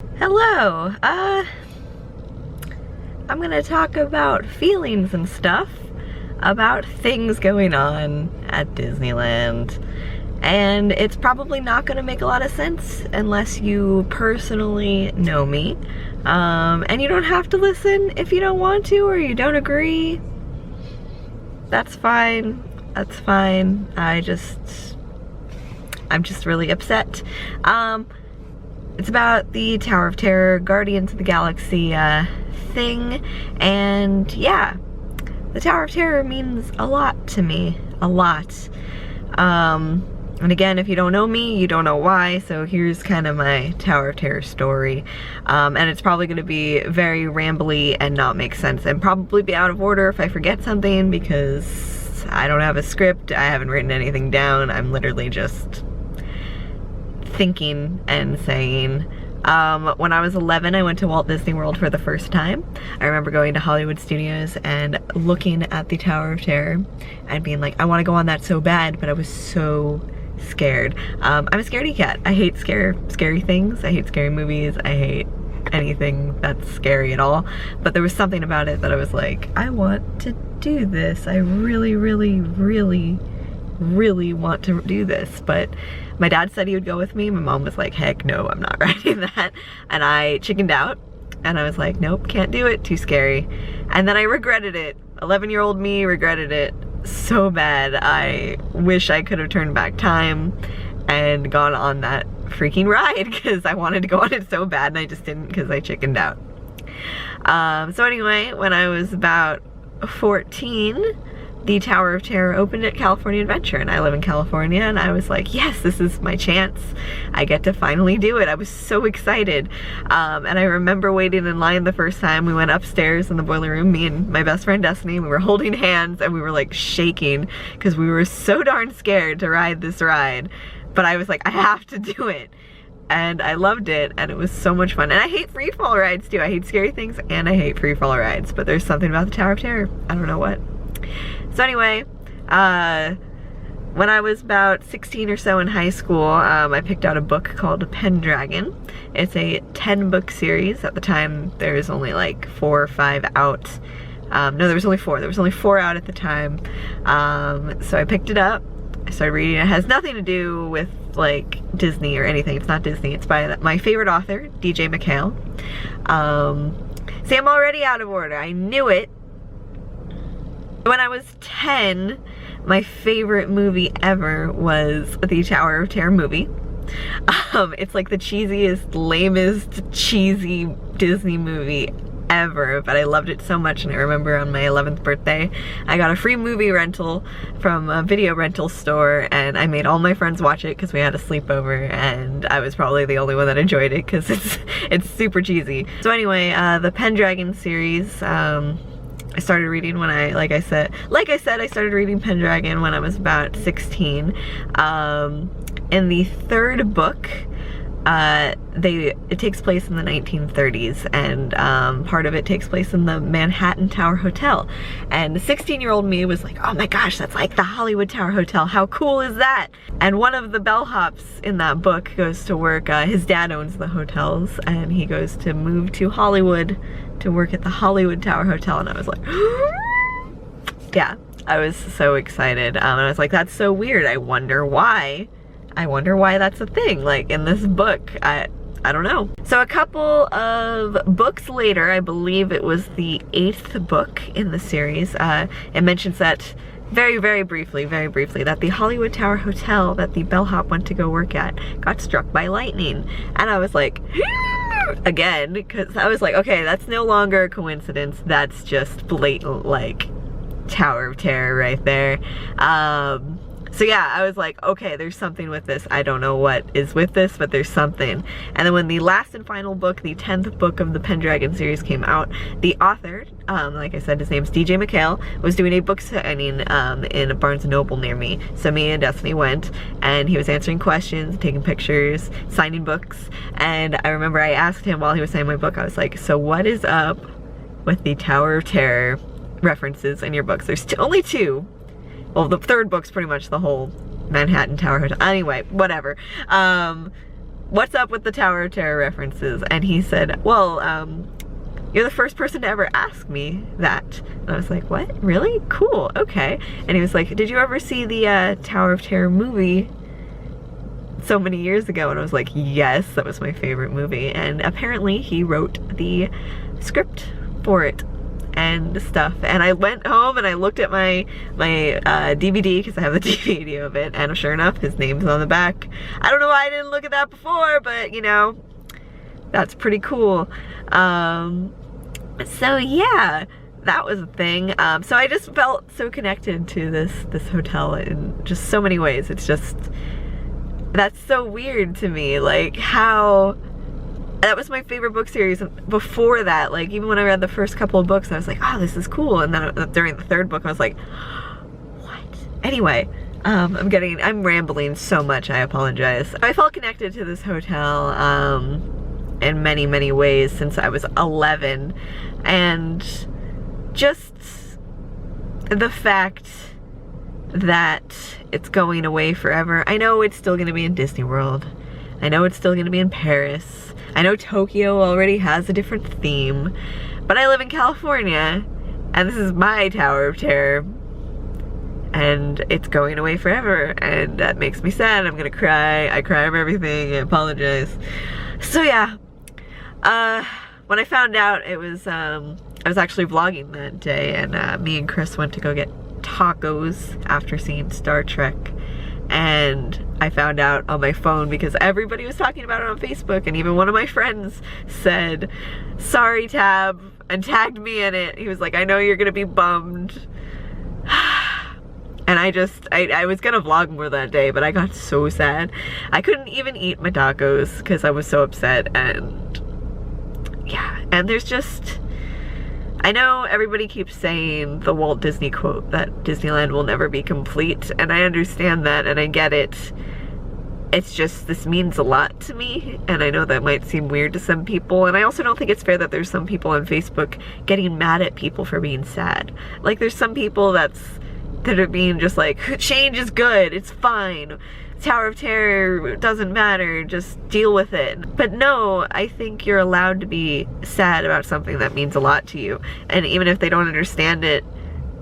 Hello, I'm gonna talk about feelings and stuff, about things going on at Disneyland, and it's probably not gonna make a lot of sense unless you personally know me, and you don't have to listen if you don't want to or you don't agree. That's fine, that's fine. I'm just really upset. It's about the Tower of Terror, Guardians of the Galaxy thing, and yeah, the Tower of Terror means a lot to me, a lot. And again, if you don't know me, you don't know why, so here's kind of my Tower of Terror story. And it's probably going to be very rambly and not make sense, and probably be out of order if I forget something, because I don't have a script, I haven't written anything down, I'm literally just thinking and saying. When I was 11, I went to Walt Disney World for the first time. I remember going to Hollywood Studios and looking at the Tower of Terror and being like, I want to go on that so bad, but I was so scared. I'm a scaredy cat. I hate scary things. I hate scary movies. I hate anything that's scary at all. But there was something about it that I was like, I want to do this. I really, really, really, really want to do this. But my dad said he would go with me. My mom was like, heck no, I'm not riding that. And I chickened out and I was like, nope, can't do it, too scary. And then I regretted it. 11-year-old me regretted it so bad. I wish I could have turned back time and gone on that freaking ride, because I wanted to go on it so bad and I just didn't because I chickened out. So anyway, when I was about 14, the Tower of Terror opened at California Adventure, and I live in California, and I was like, yes, this is my chance. I get to finally do it. I was so excited. And I remember waiting in line the first time. We went upstairs in the boiler room, me and my best friend Destiny, we were holding hands and we were like shaking because we were so darn scared to ride this ride. But I was like, I have to do it. And I loved it, and it was so much fun. And I hate free fall rides too. I hate scary things and I hate free fall rides, but there's something about the Tower of Terror. I don't know what. So anyway, when I was about 16 or so in high school, I picked out a book called Pendragon. It's a 10-book series. At the time, there was only like 4 or 5 out. No, there was only 4. There was only 4 out at the time. So I picked it up. I started reading it. It has nothing to do with like Disney or anything. It's not Disney. It's by my favorite author, DJ McHale. See, I'm already out of order. I knew it. When I was 10, my favorite movie ever was the Tower of Terror movie. It's like the cheesiest, lamest, cheesy Disney movie ever, but I loved it so much. And I remember on my 11th birthday, I got a free movie rental from a video rental store, and I made all my friends watch it because we had a sleepover, and I was probably the only one that enjoyed it because it's super cheesy. So anyway, the Pendragon series, I started reading when like I said, I started reading Pendragon when I was about 16. In the 3rd book, it takes place in the 1930s, and part of it takes place in the Manhattan Tower Hotel. And the 16-year-old me was like, oh my gosh, that's like the Hollywood Tower Hotel. How cool is that? And one of the bellhops in that book goes to work, his dad owns the hotels, and he goes to move to Hollywood to work at the Hollywood Tower Hotel. And I was like, yeah, I was so excited. And I was like, that's so weird. I wonder why that's a thing, like in this book. I don't know. So a couple of books later, I believe it was the 8th book in the series, it mentions that very, very briefly, that the Hollywood Tower Hotel that the bellhop went to go work at got struck by lightning. And I was like, again, because I was like, okay, that's no longer a coincidence. That's just blatant, like, Tower of Terror right there. So yeah, I was like, okay, there's something with this. I don't know what is with this, but there's something. And then when the last and final book, the 10th book of the Pendragon series came out, the author, like I said, his name's DJ McHale, was doing a book signing in a Barnes & Noble near me. So me and Destiny went, and he was answering questions, taking pictures, signing books. And I remember I asked him while he was signing my book, I was like, so what is up with the Tower of Terror references in your books? There's only 2. Well, the 3rd book's pretty much the whole Manhattan Tower Hotel. Anyway, whatever. what's up with the Tower of Terror references? And he said, well, you're the first person to ever ask me that. And I was like, what? Really? Cool, okay. And he was like, did you ever see the Tower of Terror movie so many years ago? And I was like, yes, that was my favorite movie. And apparently he wrote the script for it and stuff. And I went home and I looked at my DVD, because I have the DVD of it, and sure enough, his name's on the back. I don't know why I didn't look at that before, but you know, that's pretty cool. So yeah, that was a thing. So I just felt so connected to this hotel in just so many ways. It's just, that's so weird to me, like how that was my favorite book series. Before that, like even when I read the first couple of books, I was like, oh, this is cool. And then during the third book, I was like, what? Anyway, I'm rambling so much, I apologize. I felt connected to this hotel in many, many ways since I was 11. And just the fact that it's going away forever. I know it's still gonna be in Disney World. I know it's still gonna be in Paris. I know Tokyo already has a different theme, but I live in California, and this is my Tower of Terror, and it's going away forever, and that makes me sad. I'm gonna cry. I cry over everything. I apologize. So yeah, when I found out it was, I was actually vlogging that day, and me and Chris went to go get tacos after seeing Star Trek. And I found out on my phone because everybody was talking about it on Facebook, and even one of my friends said, sorry Tab, and tagged me in it. He was like, I know you're gonna be bummed. And I was gonna vlog more that day, but I got so sad. I couldn't even eat my tacos because I was so upset. And yeah, and there's just, I know everybody keeps saying the Walt Disney quote that Disneyland will never be complete, and I understand that and I get it. It's just, this means a lot to me, and I know that might seem weird to some people, and I also don't think it's fair that there's some people on Facebook getting mad at people for being sad. Like, there's some people that are being just like, change is good, it's fine, Tower of Terror doesn't matter, just deal with it. But no, I think you're allowed to be sad about something that means a lot to you. And even if they don't understand it,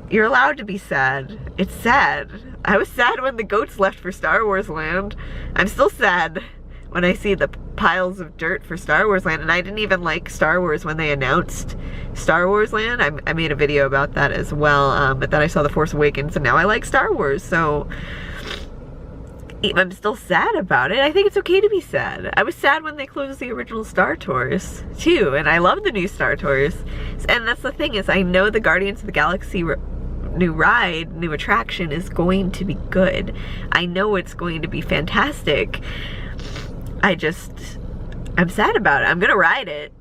you're allowed to be sad. It's sad. I was sad when the goats left for Star Wars Land. I'm still sad when I see the piles of dirt for Star Wars Land. And I didn't even like Star Wars when they announced Star Wars Land. I made a video about that as well, but then I saw The Force Awakens and now I like Star Wars, so I'm still sad about it. I think it's okay to be sad. I was sad when they closed the original Star Tours too, and I love the new Star Tours. And that's the thing, is I know the Guardians of the Galaxy new attraction is going to be good. I know it's going to be fantastic. I'm sad about it. I'm gonna ride it,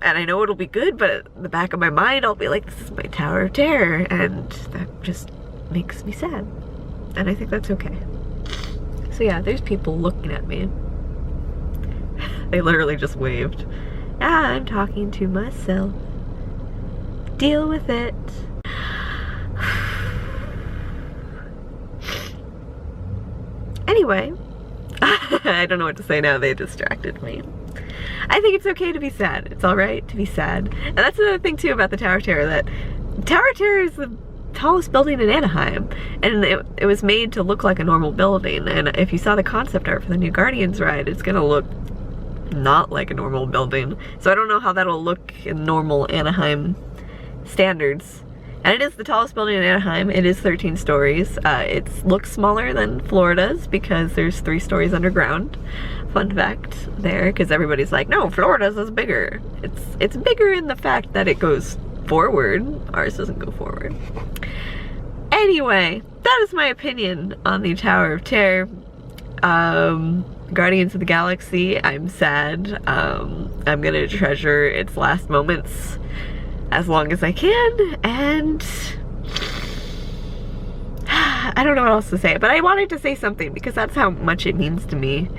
and I know it'll be good, but in the back of my mind I'll be like, this is my Tower of Terror, and that just makes me sad. And I think that's okay. So yeah, there's people looking at me. They literally just waved. Ah, I'm talking to myself. Deal with it. Anyway, I don't know what to say now, they distracted me. I think it's okay to be sad. It's alright to be sad. And that's another thing too about the Tower of Terror, that Tower of Terror is the tallest building in Anaheim, and it was made to look like a normal building. And if you saw the concept art for the new Guardians ride, it's gonna look not like a normal building. So I don't know how that'll look in normal Anaheim standards. And it is the tallest building in Anaheim. It is 13 stories. It looks smaller than Florida's because there's 3 stories underground. Fun fact there, because everybody's like, no, Florida's is bigger. It's bigger in the fact that it goes forward. Ours doesn't go forward. Anyway, that is my opinion on the Tower of Terror. Guardians of the Galaxy, I'm sad. I'm gonna treasure its last moments as long as I can, and I don't know what else to say, but I wanted to say something because that's how much it means to me.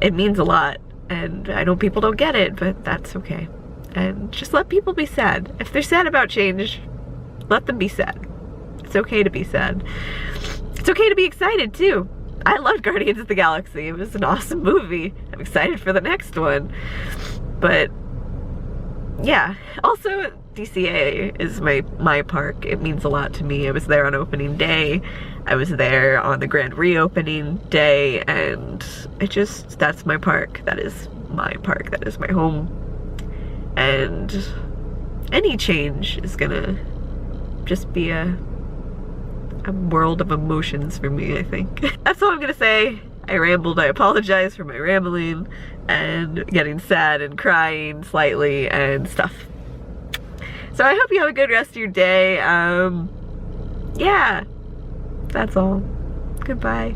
It means a lot, and I know people don't get it, but that's okay. And just let people be sad. If they're sad about change, let them be sad. It's okay to be sad. It's okay to be excited too. I loved Guardians of the Galaxy. It was an awesome movie. I'm excited for the next one. But yeah, also DCA is my park. It means a lot to me. I was there on opening day. I was there on the grand reopening day, and that's my park. That is my park. That is my home. And any change is gonna just be a world of emotions for me, I think. That's all I'm gonna say. I rambled. I apologize for my rambling and getting sad and crying slightly and stuff. So I hope you have a good rest of your day. Yeah, that's all. Goodbye.